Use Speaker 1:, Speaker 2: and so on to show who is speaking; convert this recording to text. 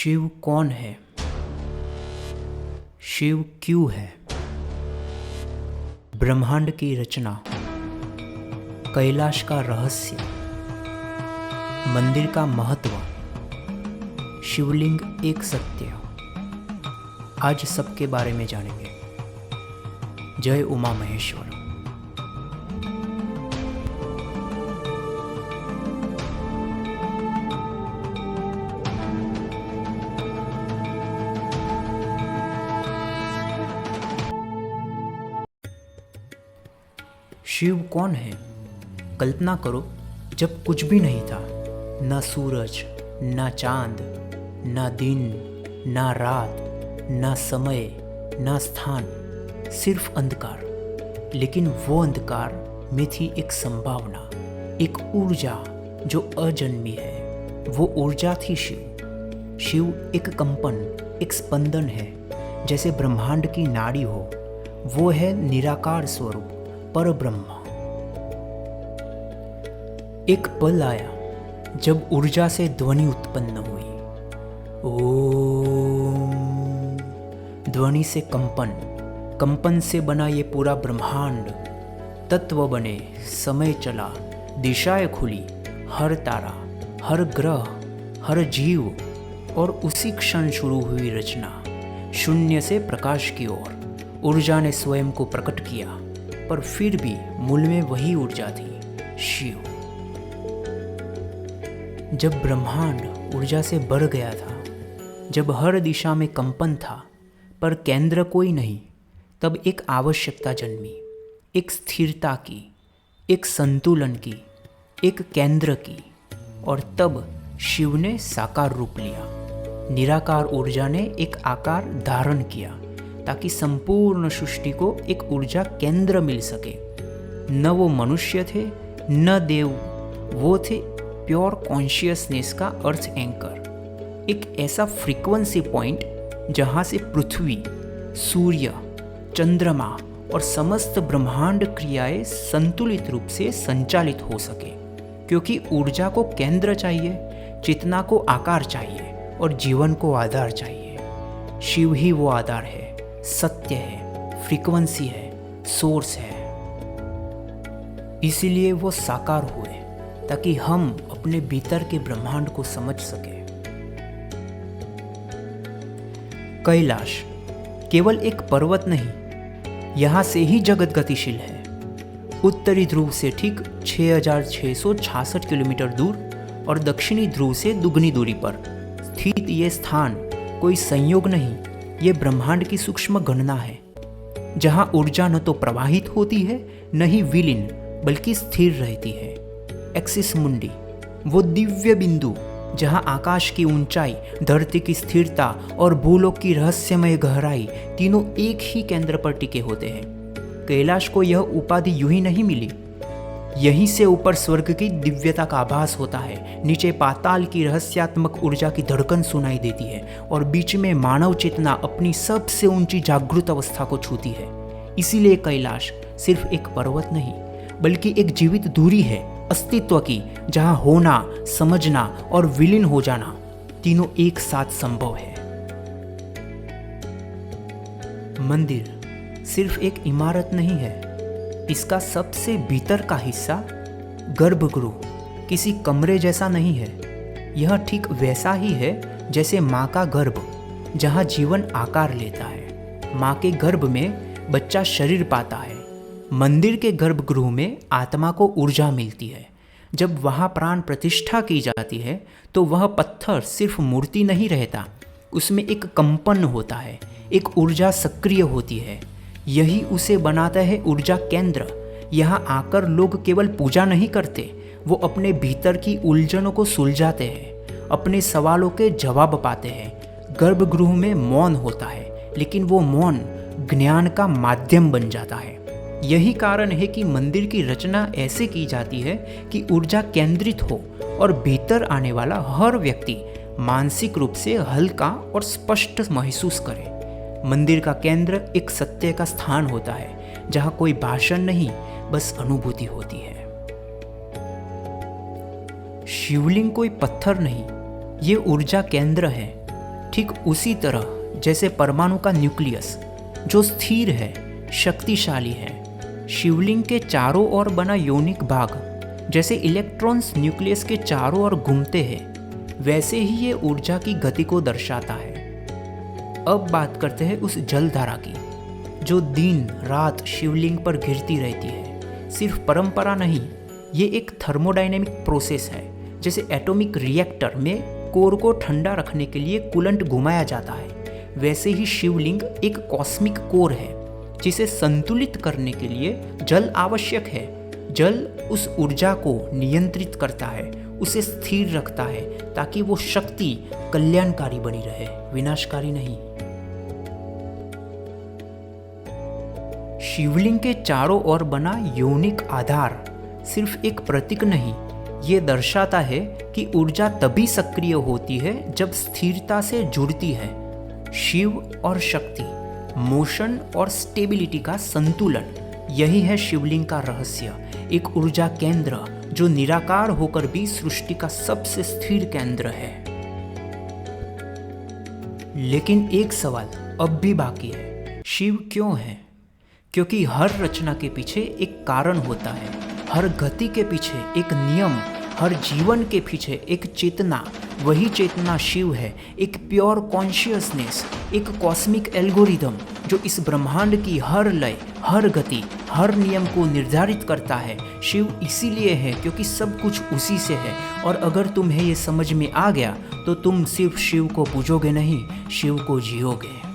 Speaker 1: शिव कौन है? शिव क्यों है? ब्रह्मांड की रचना, कैलाश का रहस्य, मंदिर का महत्व, शिवलिंग एक सत्य। आज सबके बारे में जानेंगे। जय उमा महेश्वर। शिव कौन है? कल्पना करो, जब कुछ भी नहीं था, ना सूरज, ना चांद, ना दिन, ना रात, ना समय, ना स्थान, सिर्फ अंधकार। लेकिन वो अंधकार में थी एक संभावना, एक ऊर्जा जो अजन्मी है। वो ऊर्जा थी शिव। शिव एक कंपन, एक स्पंदन है, जैसे ब्रह्मांड की नाड़ी हो। वो है निराकार स्वरूप, पर ब्रह्म। एक पल आया जब ऊर्जा से ध्वनि उत्पन्न हुई। ओम। ध्वनि से कंपन, कंपन से बना ये पूरा ब्रह्मांड। तत्व बने, समय चला, दिशाएं खुली, हर तारा, हर ग्रह, हर जीव, और उसी क्षण शुरू हुई रचना। शून्य से प्रकाश की ओर ऊर्जा ने स्वयं को प्रकट किया, पर फिर भी मूल में वही ऊर्जा थी, शिव। जब ब्रह्मांड ऊर्जा से भर गया था, जब हर दिशा में कंपन था, पर केंद्र कोई नहीं, तब एक आवश्यकता जन्मी, एक स्थिरता की, एक संतुलन की, एक केंद्र की। और तब शिव ने साकार रूप लिया। निराकार ऊर्जा ने एक आकार धारण किया, ताकि संपूर्ण सृष्टि को एक ऊर्जा केंद्र मिल सके। न वो मनुष्य थे, न देव, वो थे प्योर कॉन्शियसनेस का अर्थ एंकर। एक ऐसा फ्रीक्वेंसी पॉइंट जहां से पृथ्वी, सूर्य, चंद्रमा और समस्त ब्रह्मांड क्रियाएं संतुलित रूप से संचालित हो सके। क्योंकि ऊर्जा को केंद्र चाहिए, चेतना को आकार चाहिए, और जीवन को आधार चाहिए। शिव ही वो आधार है, सत्य है, फ्रीक्वेंसी है, सोर्स है। इसीलिए वो साकार हुए, ताकि हम अपने भीतर के ब्रह्मांड को समझ सके। कैलाश केवल एक पर्वत नहीं, यहां से ही जगत गतिशील है। उत्तरी ध्रुव से ठीक 6666 किलोमीटर दूर और दक्षिणी ध्रुव से दुगनी दूरी पर स्थित ये स्थान कोई संयोग नहीं, ये ब्रह्मांड की सूक्ष्म गणना है, जहां ऊर्जा न तो प्रवाहित होती है, न ही विलीन, बल्कि स्थिर रहती है। एक्सिस मुंडी, वो दिव्य बिंदु जहां आकाश की ऊंचाई, धरती की स्थिरता और भूलोक की रहस्यमय गहराई तीनों एक ही केंद्र पर टिके होते हैं। कैलाश को यह उपाधि यूं ही नहीं मिली। यहीं से ऊपर स्वर्ग की दिव्यता का आभास होता है, नीचे पाताल की रहस्यात्मक ऊर्जा की धड़कन सुनाई देती है, और बीच में मानव चेतना अपनी सबसे ऊंची जागृत अवस्था को छूती है। इसीलिए कैलाश सिर्फ एक पर्वत नहीं, बल्कि एक जीवित धुरी है अस्तित्व की, जहां होना, समझना और विलीन हो जाना तीनों एक साथ संभव है। मंदिर सिर्फ एक इमारत नहीं है, इसका सबसे भीतर का हिस्सा, गर्भगृह, किसी कमरे जैसा नहीं है। यह ठीक वैसा ही है जैसे माँ का गर्भ, जहाँ जीवन आकार लेता है। माँ के गर्भ में बच्चा शरीर पाता है। मंदिर के गर्भगृह में आत्मा को ऊर्जा मिलती है। जब वहाँ प्राण प्रतिष्ठा की जाती है, तो वह पत्थर सिर्फ मूर्ति नहीं रहता, उसमें एक कंपन होता है, एक ऊर्जा सक्रिय होती है। यही उसे बनाता है ऊर्जा केंद्र। यहाँ आकर लोग केवल पूजा नहीं करते, वो अपने भीतर की उलझनों को सुलझाते हैं, अपने सवालों के जवाब पाते हैं। गर्भगृह में मौन होता है, लेकिन वो मौन ज्ञान का माध्यम बन जाता है। यही कारण है कि मंदिर की रचना ऐसे की जाती है कि ऊर्जा केंद्रित हो और भीतर आने वाला हर व्यक्ति मानसिक रूप से हल्का और स्पष्ट महसूस करे। मंदिर का केंद्र एक सत्य का स्थान होता है, जहां कोई भाषण नहीं, बस अनुभूति होती है। शिवलिंग कोई पत्थर नहीं, ये ऊर्जा केंद्र है। ठीक उसी तरह जैसे परमाणु का न्यूक्लियस जो स्थिर है, शक्तिशाली है, शिवलिंग के चारों ओर बना योनिक भाग जैसे इलेक्ट्रॉन्स न्यूक्लियस के चारों ओर घूमते हैं, वैसे ही ये ऊर्जा की गति को दर्शाता है। अब बात करते हैं उस जलधारा की जो दिन रात शिवलिंग पर गिरती रहती है। सिर्फ परंपरा नहीं, ये एक थर्मोडायनेमिक प्रोसेस है। जैसे एटॉमिक रिएक्टर में कोर को ठंडा रखने के लिए कूलेंट घुमाया जाता है, वैसे ही शिवलिंग एक कॉस्मिक कोर है जिसे संतुलित करने के लिए जल आवश्यक है। जल उस ऊर्जा को नियंत्रित करता है, उसे स्थिर रखता है ताकि वो शक्ति कल्याणकारी बनी रहे, विनाशकारी नहीं। शिवलिंग के चारों ओर बना योनिक आधार सिर्फ एक प्रतीक नहीं, ये दर्शाता है कि ऊर्जा तभी सक्रिय होती है जब स्थिरता से जुड़ती है। शिव और शक्ति, मोशन और स्टेबिलिटी का संतुलन, यही है शिवलिंग का रहस्य। एक ऊर्जा केंद्र जो निराकार होकर भी सृष्टि का सबसे स्थिर केंद्र है। लेकिन एक सवाल अब भी बाकी है, शिव क्यों है? क्योंकि हर रचना के पीछे एक कारण होता है, हर गति के पीछे एक नियम, हर जीवन के पीछे एक चेतना। वही चेतना शिव है, एक प्योर कॉन्शियसनेस, एक कॉस्मिक एल्गोरिदम जो इस ब्रह्मांड की हर लय, हर गति, हर नियम को निर्धारित करता है। शिव इसीलिए है क्योंकि सब कुछ उसी से है। और अगर तुम्हें ये समझ में आ गया तो तुम सिर्फ शिव को पूजोगे नहीं, शिव को जियोगे।